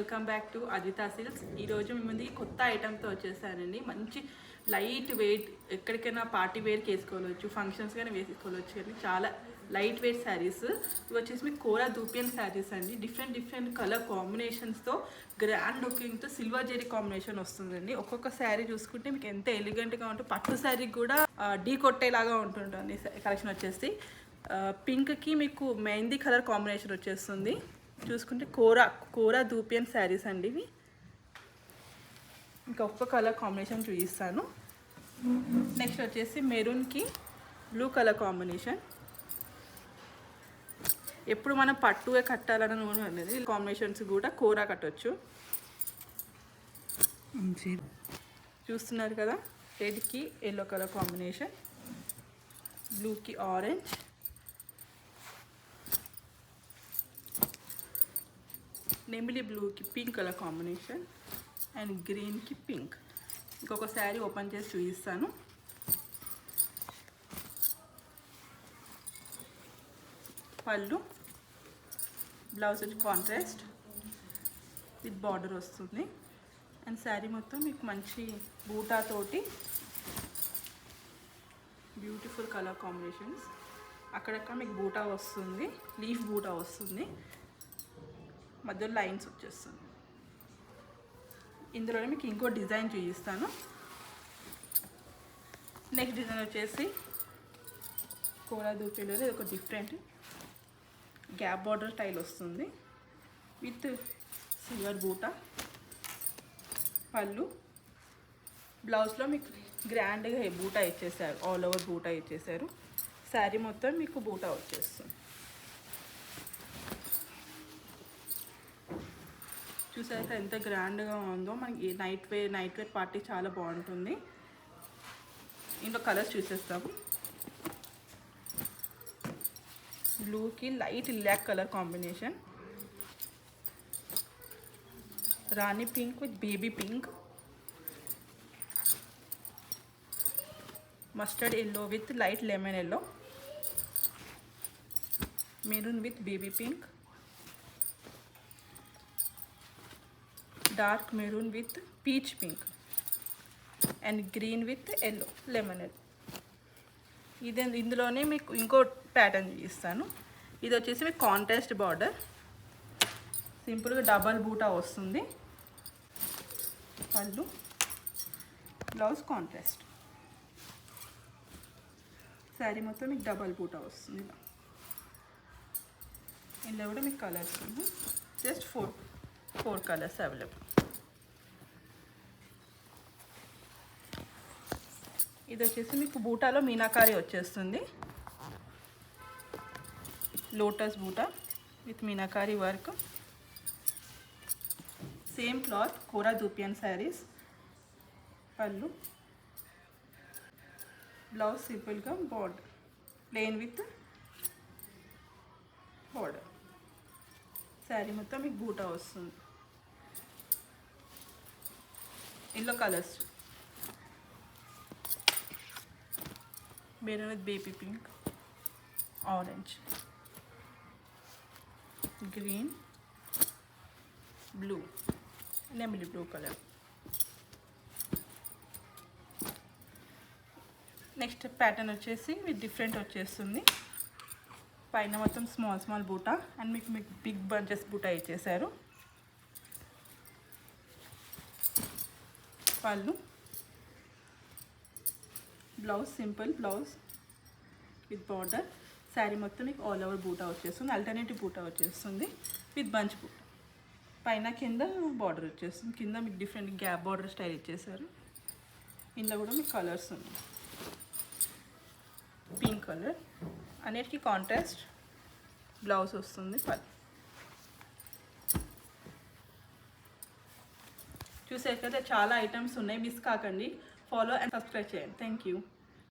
Welcome back to Ajitha silks. ఈరోజు మీ ముందు కొత్త ఐటమ్తో వచ్చేసానండి. మంచి లైట్ వెయిట్, ఎక్కడికైనా పార్టీ వేర్కి వేసుకోవచ్చు, ఫంక్షన్స్ కానీ వేసుకోవచ్చు. కానీ చాలా లైట్ వెయిట్ శారీస్. ఇవి వచ్చేసి మీకు కోరా దూపియన్ శారీస్ అండి. డిఫరెంట్ కలర్ కాంబినేషన్స్తో గ్రాండ్ లుకింగ్తో సిల్వర్ జెరీ కాంబినేషన్ వస్తుందండి. ఒక్కొక్క శారీ చూసుకుంటే మీకు ఎంత ఎలిగెంట్గా ఉంటుంది. పట్టు శారీకి కూడా ఢీ కొట్టేలాగా ఉంటుందండి కలెక్షన్ వచ్చేసి. పింక్కి మీకు మెహందీ కలర్ కాంబినేషన్ వచ్చేస్తుంది. చూసుకుంటే కోరా దూపియన్ శారీస్ అండి ఇవి. ఇంకా ఒక్క కలర్ కాంబినేషన్ చూపిస్తాను. నెక్స్ట్ వచ్చేసి మెరూన్కి బ్లూ కలర్ కాంబినేషన్. ఎప్పుడు మనం పట్టుగా కట్టాలని అనేది కాంబినేషన్స్ కూడా కోరా కట్టవచ్చు. చూస్తున్నారు కదా, రెడ్కి ఎల్లో కలర్ కాంబినేషన్, బ్లూకి ఆరెంజ్, నెమిలి బ్లూకి పింక్ కలర్ కాంబినేషన్ అండ్ గ్రీన్కి పింక్. ఇంకొక శారీ ఓపెన్ చేసి చూపిస్తాను. పళ్ళు, బ్లౌజ్ వచ్చి కాంట్రాస్ట్ విత్ బార్డర్ వస్తుంది. అండ్ శారీ మొత్తం మీకు మంచి బూటాతోటి బ్యూటిఫుల్ కలర్ కాంబినేషన్స్. అక్కడక్కడ మీకు బూటా వస్తుంది, లీఫ్ బూటా వస్తుంది, మధ్యలో లైన్స్ వచ్చేస్తుంది. ఇందులోనే మీకు ఇంకో డిజైన్ చూపిస్తాను. నెక్స్ట్ డిజైన్ వచ్చేసి కోరా దూపిలో ఇది ఒక డిఫరెంట్ గ్యాప్ బార్డర్ స్టైల్ వస్తుంది విత్ సిల్వర్ బూటా. పళ్ళు, బ్లౌజ్లో మీకు గ్రాండ్గా బూటా ఇచ్చేసారు, ఆల్ ఓవర్ బూటా ఇచ్చేసారు. శారీ మొత్తం మీకు బూటా వచ్చేస్తుంది. చూసాక ఎంత గ్రాండ్గా ఉందో. మనకి నైట్ వేర్ పార్టీ చాలా బాగుంటుంది. ఇంట్లో కలర్స్ చూసేస్తాము. బ్లూకి light lilac colour combination, Rani pink with baby pink, mustard yellow with light lemon yellow, maroon with baby pink, dark maroon with peach pink and green with yellow lemon yellow. ఇందులోనే మీకు ఇంకో pattern చూపిస్తాను. ఇది వచ్చేసి మీకు contrast border, సింపుల్గా double బూటా వస్తుంది. పళ్ళు, బ్లౌజ్ కాంట్రాస్ట్. శారీ మొత్తం మీకు డబల్ బూటా వస్తుంది. ఇందులో కూడా మీకు కలర్స్ ఉంది. Just four colours available. ఇది వచ్చేసి మీకు బూటాలో మీనాకారి వచ్చేస్తుంది. Lotus buta with meenakari work. Same cloth kora dupion saris. పళ్ళు, బ్లౌజ్ సింపుల్గా border plain with border. Sari మొత్తం మీకు బూటా వస్తుంది. Yellow colours, maroon with baby pink, orange, green, blue, నెమిలి బ్లూ కలర్. నెక్స్ట్ ప్యాటర్న్ వచ్చేసి విత్ డిఫరెంట్ వచ్చేస్తుంది. పైన మొత్తం స్మాల్ బూటా అండ్ మీకు బిగ్ బంచెస్ బూటా ఇచ్చేసారు. పళ్ళు, blouse simple blouse with border. Sari మొత్తం మీకు ఆల్ ఓవర్ బూటా వచ్చేస్తుంది, ఆల్టర్నేటివ్ బూటా వచ్చేస్తుంది విత్ బంచ్ బూటా. పైన కింద బార్డర్ వచ్చేస్తుంది. కింద మీకు డిఫరెంట్ గ్యాప్ బార్డర్ స్టైల్ ఇచ్చేసారు. ఇందులో కూడా మీకు కలర్స్ ఉన్నాయి. పింక్ కలర్, అన్నిటికీ కాంట్రాస్ట్ బ్లౌజ్ వస్తుంది. పళ్ళు చూసారు కదా, చాలా ఐటమ్స్ ఉన్నాయి. మిస్ కాకండి. ఫాలో అండ్ సబ్స్క్రైబ్ చేయండి. Thank you.